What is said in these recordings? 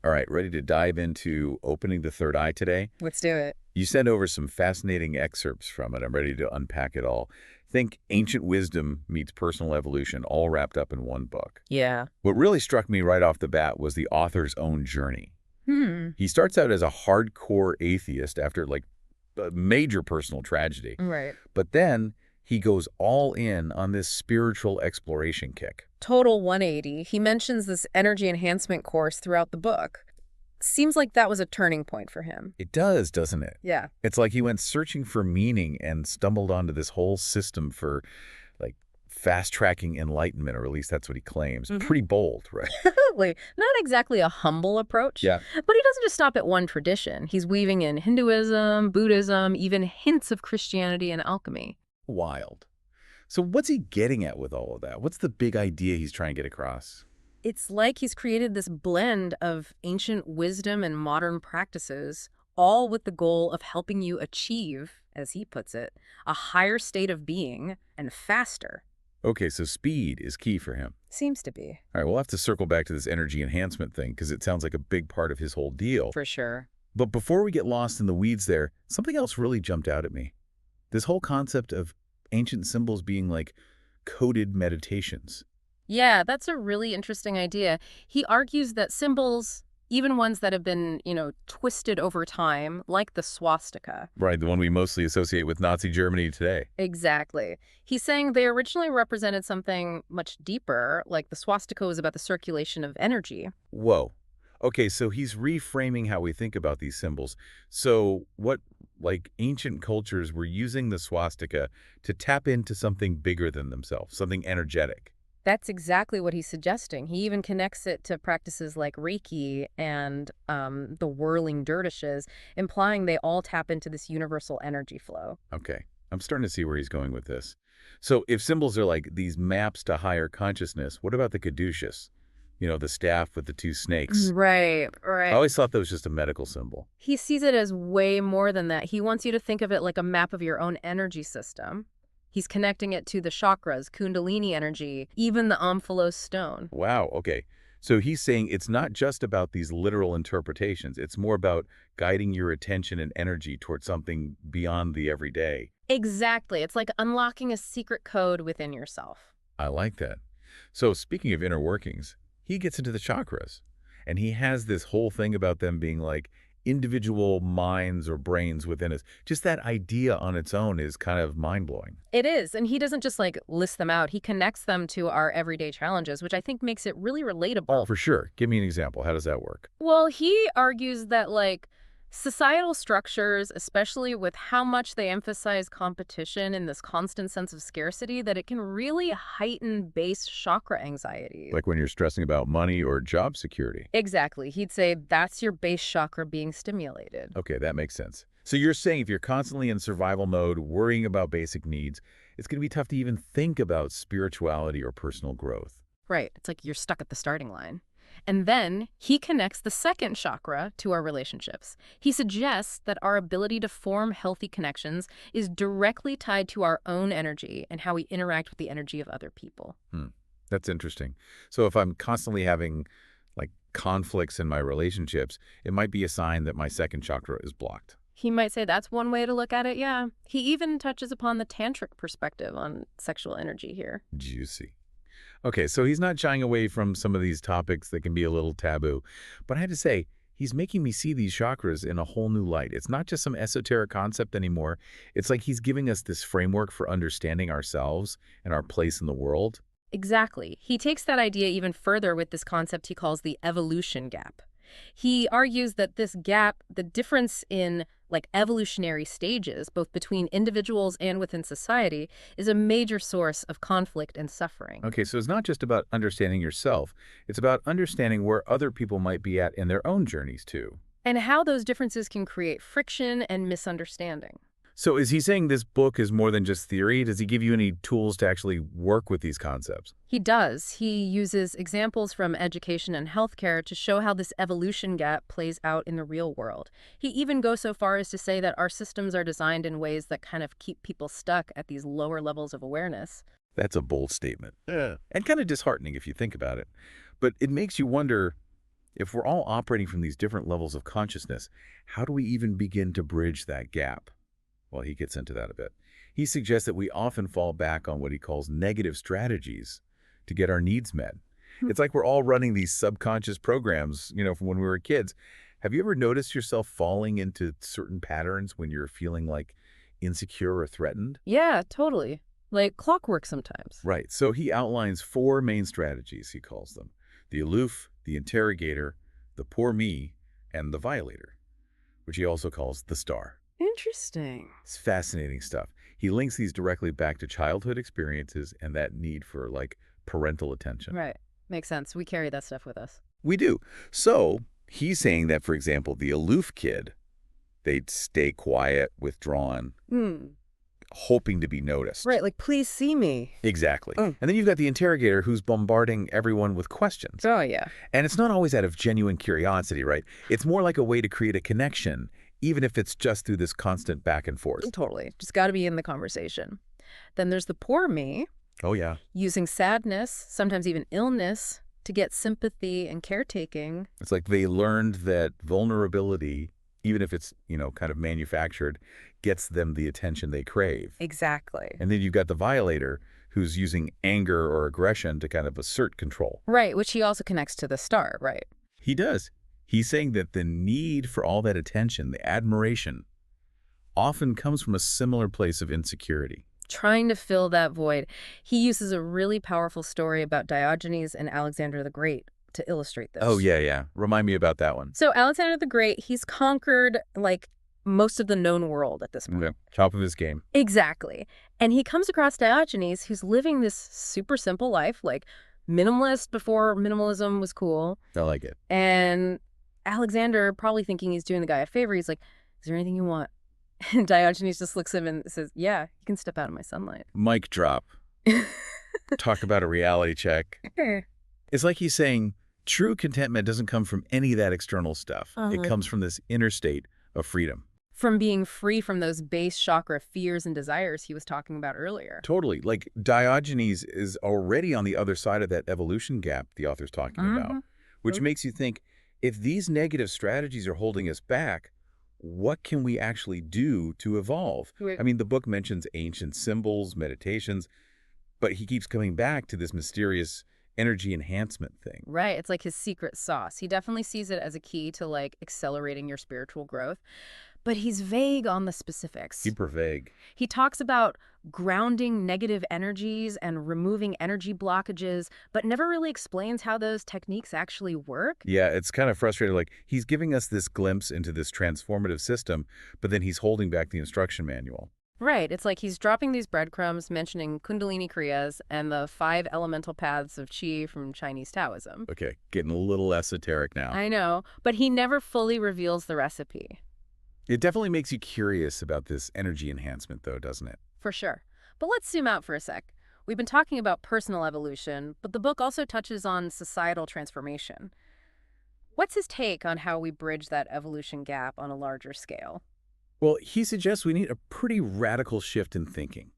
All right, ready to dive into opening the third eye today? Let's do it. You sent over some fascinating excerpts from it. I'm ready to unpack it all. Think ancient wisdom meets personal evolution, all wrapped up in one book. Yeah. What really struck me right off the bat was the author's own journey. Hmm. He starts out as a hardcore atheist after, like, a major personal tragedy. Right. But then he goes all in on this spiritual exploration kick. Total 180. He mentions this energy enhancement course throughout the book. Seems like that was a turning point for him. It does, doesn't it? Yeah. It's like he went searching for meaning and stumbled onto this whole system for, like, fast-tracking enlightenment, or at least that's what he claims. Mhm. Pretty bold, right? Definitely. Not exactly a humble approach, Yeah. but he doesn't just stop at one tradition. He's weaving in Hinduism, Buddhism, even hints of Christianity and alchemy. Wild. So what's he getting at with all of that? What's the big idea he's trying to get across? It's like he's created this blend of ancient wisdom and modern practices, all with the goal of helping you achieve, as he puts it, a higher state of being and faster. Okay, so speed is key for him. Seems to be. All right, we'll have to circle back to this energy enhancement thing because it sounds like a big part of his whole deal. For sure. But before we get lost in the weeds there, something else really jumped out at me. This whole concept of ancient symbols being like coded meditations. Yeah, that's a really interesting idea. He argues that symbols, even ones that have been, twisted over time, like the swastika. Right, the one we mostly associate with Nazi Germany today. Exactly. He's saying they originally represented something much deeper, like the swastika was about the circulation of energy. Whoa. Okay, so he's reframing how we think about these symbols. So what, like, ancient cultures were using the swastika to tap into something bigger than themselves, something energetic. That's exactly what he's suggesting. He even connects it to practices like Reiki and the whirling dervishes, implying they all tap into this universal energy flow. Okay, I'm starting to see where he's going with this. So if symbols are like these maps to higher consciousness, what about the caduceus? You know, the staff with the two snakes. Right, I right. always thought that was just a medical symbol. He sees it as way more than that. He wants you to think of it like a map of your own energy system. He's connecting it to the chakras, kundalini energy, even the omphalos stone. Wow, okay. So he's saying it's not just about these literal interpretations. It's more about guiding your attention and energy towards something beyond the everyday. Exactly. It's like unlocking a secret code within yourself. I like that. So speaking of inner workings, he gets into the chakras. And he has this whole thing about them being like individual minds or brains within us. Just that idea on its own is kind of mind-blowing. It is, and he doesn't just like list them out. He connects them to our everyday challenges, which I think makes it really relatable. For sure. Give me an example. How does that work? Well, he argues that like societal structures, especially with how much they emphasize competition and this constant sense of scarcity, that it can really heighten base chakra anxiety. Like when you're stressing about money or job security. Exactly. He'd say that's your base chakra being stimulated. Okay, that makes sense. So you're saying if you're constantly in survival mode, worrying about basic needs, it's going to be tough to even think about spirituality or personal growth. Right. It's like you're stuck at the starting line. And then he connects the second chakra to our relationships. He suggests that our ability to form healthy connections is directly tied to our own energy and how we interact with the energy of other people. That's interesting. So if I'm constantly having like conflicts in my relationships, it might be a sign that my second chakra is blocked. He might say that's one way to look at it, yeah. He even touches upon the tantric perspective on sexual energy here. Juicy. Okay, so he's not shying away from some of these topics that can be a little taboo. But I have to say, he's making me see these chakras in a whole new light. It's not just some esoteric concept anymore. It's like he's giving us this framework for understanding ourselves and our place in the world. Exactly. He takes that idea even further with this concept he calls the evolution gap. He argues that this gap, the difference in like evolutionary stages, both between individuals and within society, is a major source of conflict and suffering. Okay, so it's not just about understanding yourself. It's about understanding where other people might be at in their own journeys, too. And how those differences can create friction and misunderstanding. So is he saying this book is more than just theory? Does he give you any tools to actually work with these concepts? He does. He uses examples from education and healthcare to show how this evolution gap plays out in the real world. He even goes so far as to say that our systems are designed in ways that kind of keep people stuck at these lower levels of awareness. That's a bold statement. Yeah. And kind of disheartening if you think about it. But it makes you wonder, If we're all operating from these different levels of consciousness, how do we even begin to bridge that gap? Well, he gets into that a bit. He suggests that we often fall back on what he calls negative strategies to get our needs met. Hmm. It's like we're all running these subconscious programs, from when we were kids. Have you ever noticed yourself falling into certain patterns when you're feeling like insecure or threatened? Yeah, totally. Like clockwork sometimes. Right. So he outlines four main strategies, he calls them: the aloof, the interrogator, the poor me, and the violator, which he also calls the star. Interesting. It's fascinating stuff. He links these directly back to childhood experiences and that need for, like, parental attention. Right. Makes sense. We carry that stuff with us. We do. So he's saying that, for example, the aloof kid, they'd stay quiet, withdrawn, Hmm. hoping to be noticed. Right, like, please see me. Exactly. Mm. And then you've got the interrogator who's bombarding everyone with questions. Oh, yeah. And it's not always out of genuine curiosity, right? It's more like a way to create a connection, even if it's just through this constant back and forth. Totally. Just got to be in the conversation. Then there's the poor me, Oh, yeah. using sadness, sometimes even illness, to get sympathy and caretaking. It's like they learned that vulnerability, even if it's, kind of manufactured, gets them the attention they crave. Exactly. And then you've got the violator who's using anger or aggression to kind of assert control. Right, which he also connects to the star, right? He does. He's saying that the need for all that attention, the admiration, often comes from a similar place of insecurity. Trying to fill that void. He uses a really powerful story about Diogenes and Alexander the Great to illustrate this. Oh, yeah, yeah. Remind me about that one. So Alexander the Great, he's conquered, like, most of the known world at this point. Yeah. Top of his game. Exactly. And he comes across Diogenes, who's living this super simple life, like minimalist before minimalism was cool. I like it. And Alexander, probably thinking he's doing the guy a favor, he's like, is there anything you want? And Diogenes just looks at him and says, yeah, you can step out of my sunlight. Mic drop. Talk about a reality check. It's like he's saying true contentment doesn't come from any of that external stuff. It comes from this inner state of freedom. From being free from those base chakra fears and desires he was talking about earlier. Totally. Like Diogenes is already on the other side of that evolution gap the author's talking about, which makes you think, if these negative strategies are holding us back, what can we actually do to evolve? I mean, the book mentions ancient symbols, meditations, but he keeps coming back to this mysterious energy enhancement thing. Right. It's like his secret sauce. He definitely sees it as a key to, like, accelerating your spiritual growth. But he's vague on the specifics. Super vague. He talks about grounding negative energies and removing energy blockages, but never really explains how those techniques actually work. Yeah, it's kind of frustrating. Like, he's giving us this glimpse into this transformative system, but then he's holding back the instruction manual. Right. It's like he's dropping these breadcrumbs, mentioning Kundalini Kriyas and the 5 elemental paths of Qi from Chinese Taoism. Okay, getting a little esoteric now. I know, but he never fully reveals the recipe. It definitely makes you curious about this energy enhancement, though, doesn't it? For sure. But let's zoom out for a sec. We've been talking about personal evolution, but the book also touches on societal transformation. What's his take on how we bridge that evolution gap on a larger scale? Well, he suggests we need a pretty radical shift in thinking.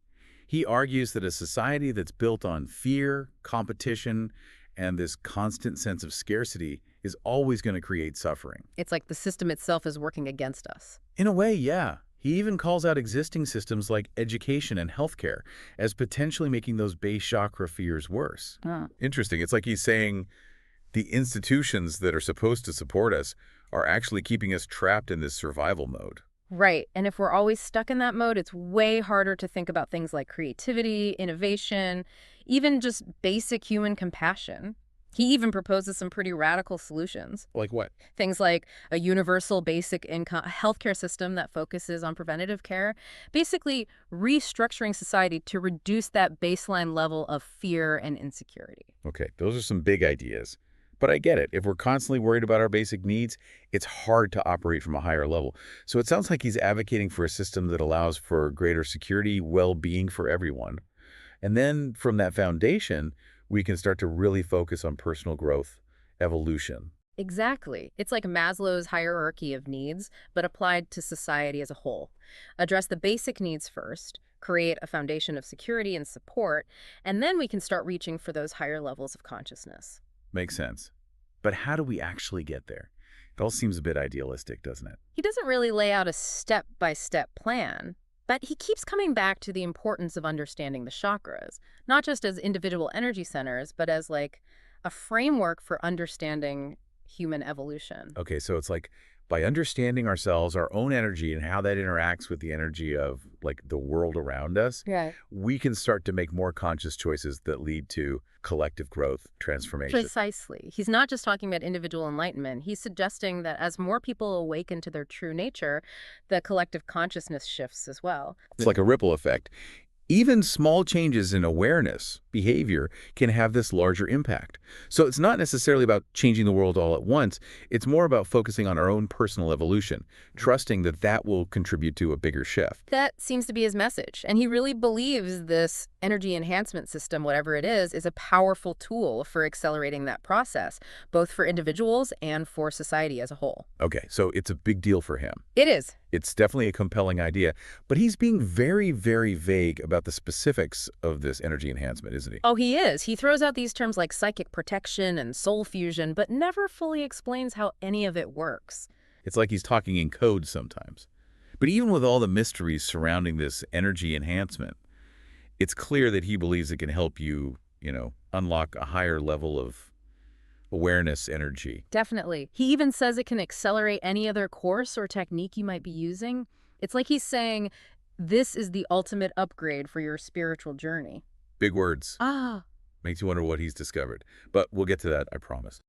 He argues that a society that's built on fear, competition, and this constant sense of scarcity is always going to create suffering. It's like the system itself is working against us. In a way, yeah. He even calls out existing systems like education and healthcare as potentially making those base chakra fears worse. Interesting. It's like he's saying the institutions that are supposed to support us are actually keeping us trapped in this survival mode. Right. And if we're always stuck in that mode, it's way harder to think about things like creativity, innovation, even just basic human compassion. He even proposes some pretty radical solutions. Like what? Things like a universal basic income, a healthcare system that focuses on preventative care, basically restructuring society to reduce that baseline level of fear and insecurity. Okay, those are some big ideas. But I get it. If we're constantly worried about our basic needs, it's hard to operate from a higher level. So it sounds like he's advocating for a system that allows for greater security, well-being for everyone. And then from that foundation, we can start to really focus on personal growth, evolution. Exactly. It's like Maslow's hierarchy of needs, but applied to society as a whole. Address the basic needs first, create a foundation of security and support, and then we can start reaching for those higher levels of consciousness. Makes sense. But how do we actually get there? It all seems a bit idealistic, doesn't it? He doesn't really lay out a step-by-step plan, but he keeps coming back to the importance of understanding the chakras, not just as individual energy centers, but as like a framework for understanding human evolution. Okay, so it's like by understanding ourselves, our own energy, and how that interacts with the energy of like the world around us, Right. we can start to make more conscious choices that lead to collective growth, transformation. Precisely. He's not just talking about individual enlightenment. He's suggesting that as more people awaken to their true nature, the collective consciousness shifts as well. It's like a ripple effect. Even small changes in awareness, behavior, can have this larger impact. So it's not necessarily about changing the world all at once. It's more about focusing on our own personal evolution, trusting that that will contribute to a bigger shift. That seems to be his message. And he really believes this energy enhancement system, whatever it is a powerful tool for accelerating that process, both for individuals and for society as a whole. Okay, so it's a big deal for him. It is. It's definitely a compelling idea, but he's being very, very vague about the specifics of this energy enhancement, isn't he? Oh, he is. He throws out these terms like psychic protection and soul fusion, but never fully explains how any of it works. It's like he's talking in code sometimes. But even with all the mysteries surrounding this energy enhancement, it's clear that he believes it can help you, unlock a higher level of awareness energy. Definitely. He even says it can accelerate any other course or technique you might be using. It's like he's saying, this is the ultimate upgrade for your spiritual journey. Big words. Ah, Makes you wonder what he's discovered. But we'll get to that, I promise.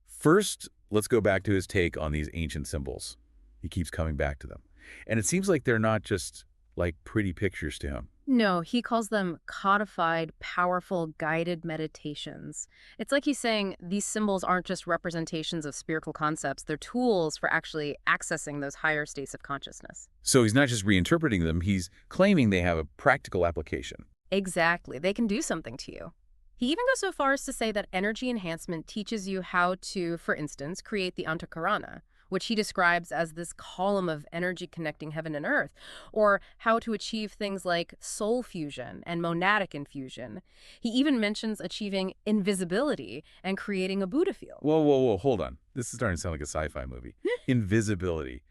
First, let's go back to his take on these ancient symbols. He keeps coming back to them. And it seems like they're not just like pretty pictures to him. no, he calls them codified, powerful, guided meditations. It's like he's saying these symbols aren't just representations of spiritual concepts, they're tools for actually accessing those higher states of consciousness. So he's not just reinterpreting them, he's claiming they have a practical application. Exactly. They can do something to you. He even goes so far as to say that energy enhancement teaches you how to, for instance, create the Antakarana, which he describes as this column of energy connecting heaven and earth, or how to achieve things like soul fusion and monadic infusion. He even mentions achieving invisibility and creating a Buddha field. Whoa, whoa, whoa, hold on. This is starting to sound like a sci-fi movie. Invisibility.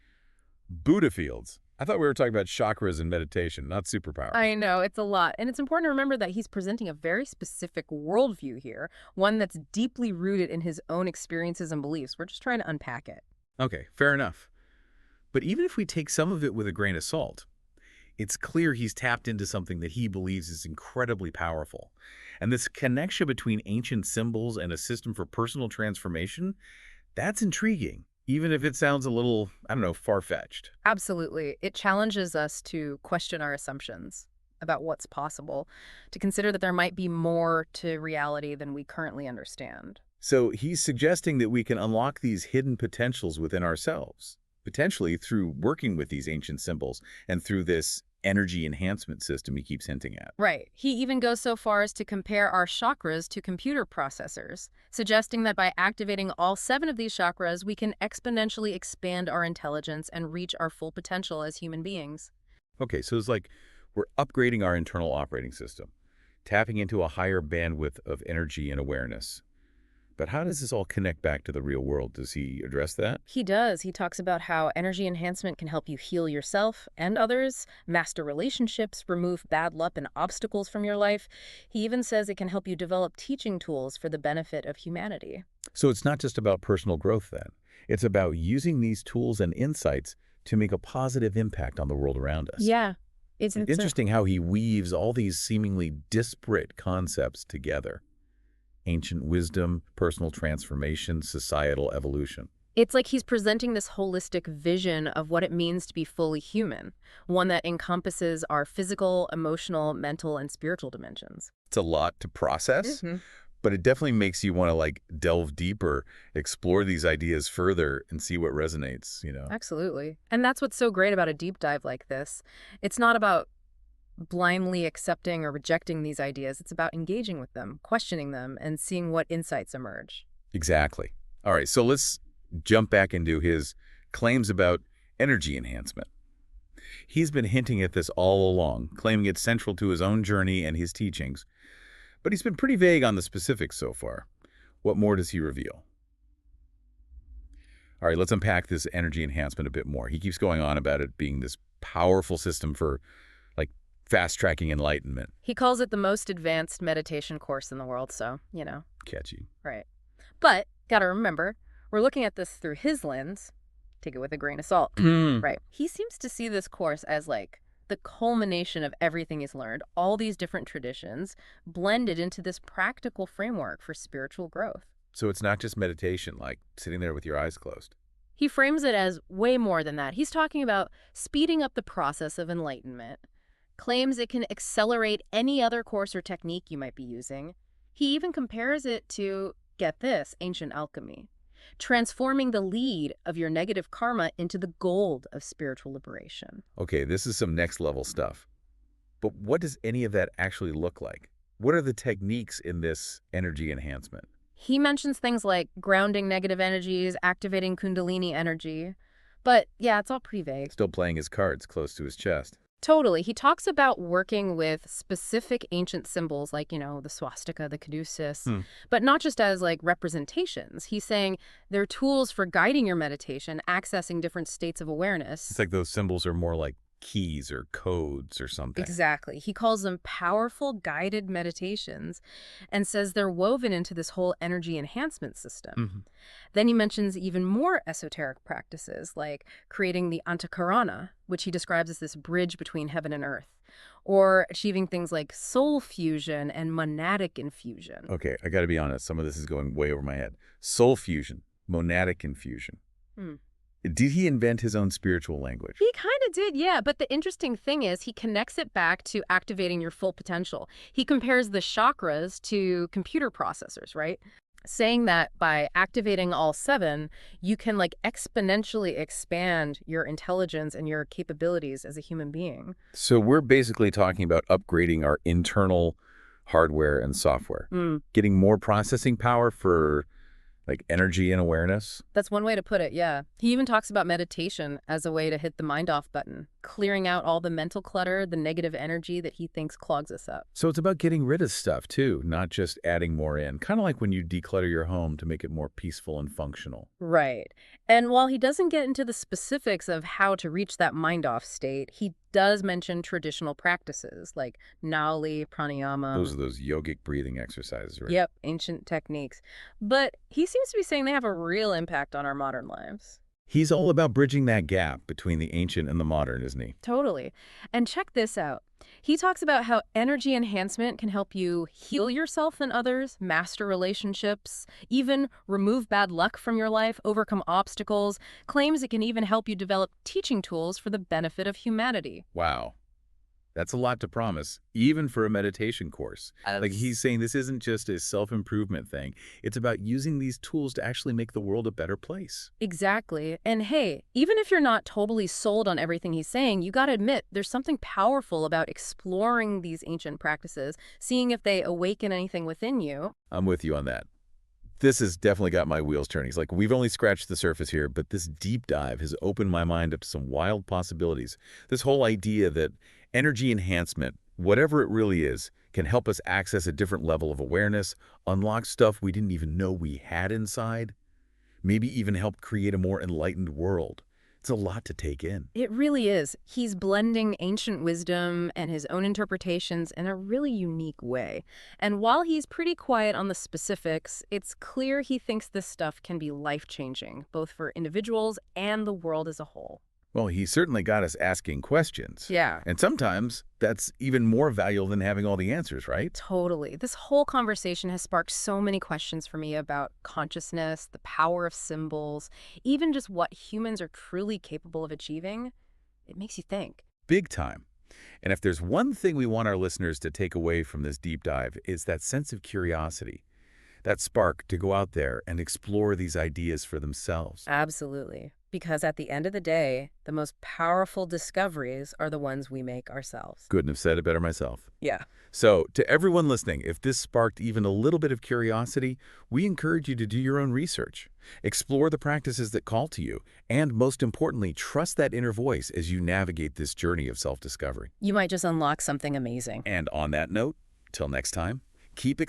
Buddha fields. I thought we were talking about chakras and meditation, not superpowers. I know, it's a lot. And it's important to remember that he's presenting a very specific worldview here, one that's deeply rooted in his own experiences and beliefs. We're just trying to unpack it. Okay, fair enough. But even if we take some of it with a grain of salt, it's clear he's tapped into something that he believes is incredibly powerful. And this connection between ancient symbols and a system for personal transformation, that's intriguing, even if it sounds a little, far-fetched. Absolutely. It challenges us to question our assumptions about what's possible, to consider that there might be more to reality than we currently understand. So he's suggesting that we can unlock these hidden potentials within ourselves, potentially through working with these ancient symbols and through this energy enhancement system he keeps hinting at. Right. He even goes so far as to compare our chakras to computer processors, suggesting that by activating all 7 of these chakras, we can exponentially expand our intelligence and reach our full potential as human beings. Okay, so it's like we're upgrading our internal operating system, tapping into a higher bandwidth of energy and awareness. But how does this all connect back to the real world? Does he address that? He does. He talks about how energy enhancement can help you heal yourself and others, master relationships, remove bad luck and obstacles from your life. He even says it can help you develop teaching tools for the benefit of humanity. So it's not just about personal growth then. It's about using these tools and insights to make a positive impact on the world around us. Yeah. It's Interesting how he weaves all these seemingly disparate concepts together. Ancient wisdom, personal transformation, societal evolution. It's like he's presenting this holistic vision of what it means to be fully human, one that encompasses our physical, emotional, mental, and spiritual dimensions. It's a lot to process, but it definitely makes you want to delve deeper, explore these ideas further, and see what resonates. Absolutely. And that's what's so great about a deep dive like this. It's not about blindly accepting or rejecting these ideas. It's about engaging with them, questioning them, and seeing what insights emerge. Exactly. All right, so let's jump back into his claims about energy enhancement. He's been hinting at this all along, claiming it's central to his own journey and his teachings, but he's been pretty vague on the specifics so far. What more does he reveal? All right, let's unpack this energy enhancement a bit more. He keeps going on about it being this powerful system for, like, fast-tracking enlightenment. He calls it the most advanced meditation course in the world, so, you know. Catchy. Right. But, gotta remember, we're looking at this through his lens. Take it with a grain of salt. Right. He seems to see this course as, like, the culmination of everything he's learned, all these different traditions, blended into this practical framework for spiritual growth. So it's not just meditation, like sitting there with your eyes closed. He frames it as way more than that. He's talking about speeding up the process of enlightenment, claims it can accelerate any other course or technique you might be using. He even compares it to, get this, ancient alchemy, transforming the lead of your negative karma into the gold of spiritual liberation. Okay, this is some next-level stuff. But what does any of that actually look like? What are the techniques in this energy enhancement? He mentions things like grounding negative energies, activating kundalini energy. But yeah, it's all pretty vague. Still playing his cards close to his chest. Totally. He talks about working with specific ancient symbols like, the swastika, the caduceus, but not just as like representations. He's saying they're tools for guiding your meditation, accessing different states of awareness. It's like those symbols are more like keys or codes or something. Exactly. He calls them powerful guided meditations and says they're woven into this whole energy enhancement system. Then he mentions even more esoteric practices like creating the antakarana, which he describes as this bridge between heaven and earth, or achieving things like soul fusion and monadic infusion. Okay, I got to be honest. Some of this is going way over my head. Soul fusion, monadic infusion. Did he invent his own spiritual language? He kind of did, yeah. But the interesting thing is he connects it back to activating your full potential. He compares the chakras to computer processors, right? Saying that by activating all 7, you can like exponentially expand your intelligence and your capabilities as a human being. So we're basically talking about upgrading our internal hardware and software. Getting more processing power for like energy and awareness. That's one way to put it, yeah. He even talks about meditation as a way to hit the mind off button, clearing out all the mental clutter, the negative energy that he thinks clogs us up. So it's about getting rid of stuff too, not just adding more in. Kind of like when you declutter your home to make it more peaceful and functional. Right. And while he doesn't get into the specifics of how to reach that mind off state, he does mention traditional practices like nauli, pranayama. Those are those yogic breathing exercises, right? Yep, ancient techniques. But he seems to be saying they have a real impact on our modern lives. He's all about bridging that gap between the ancient and the modern, isn't he? Totally. And check this out. He talks about how energy enhancement can help you heal yourself and others, master relationships, even remove bad luck from your life, overcome obstacles, claims it can even help you develop teaching tools for the benefit of humanity. Wow. That's a lot to promise, even for a meditation course. Like he's saying this isn't just a self-improvement thing. It's about using these tools to actually make the world a better place. Exactly. And hey, even if you're not totally sold on everything he's saying, you got to admit there's something powerful about exploring these ancient practices, seeing if they awaken anything within you. I'm with you on that. This has definitely got my wheels turning. It's like we've only scratched the surface here, but this deep dive has opened my mind up to some wild possibilities. This whole idea that energy enhancement, whatever it really is, can help us access a different level of awareness, unlock stuff we didn't even know we had inside, maybe even help create a more enlightened world. It's a lot to take in. It really is. He's blending ancient wisdom and his own interpretations in a really unique way. And while he's pretty quiet on the specifics, it's clear he thinks this stuff can be life-changing, both for individuals and the world as a whole. Well, he certainly got us asking questions. Yeah. And sometimes that's even more valuable than having all the answers, right? Totally. This whole conversation has sparked so many questions for me about consciousness, the power of symbols, even just what humans are truly capable of achieving. It makes you think. Big time. And if there's one thing we want our listeners to take away from this deep dive, it's that sense of curiosity, that spark to go out there and explore these ideas for themselves. Absolutely. Because at the end of the day, the most powerful discoveries are the ones we make ourselves. Couldn't have said it better myself. Yeah. So, to everyone listening, if this sparked even a little bit of curiosity, we encourage you to do your own research. Explore the practices that call to you, and most importantly, trust that inner voice as you navigate this journey of self-discovery. You might just unlock something amazing. And on that note, till next time, keep exploring.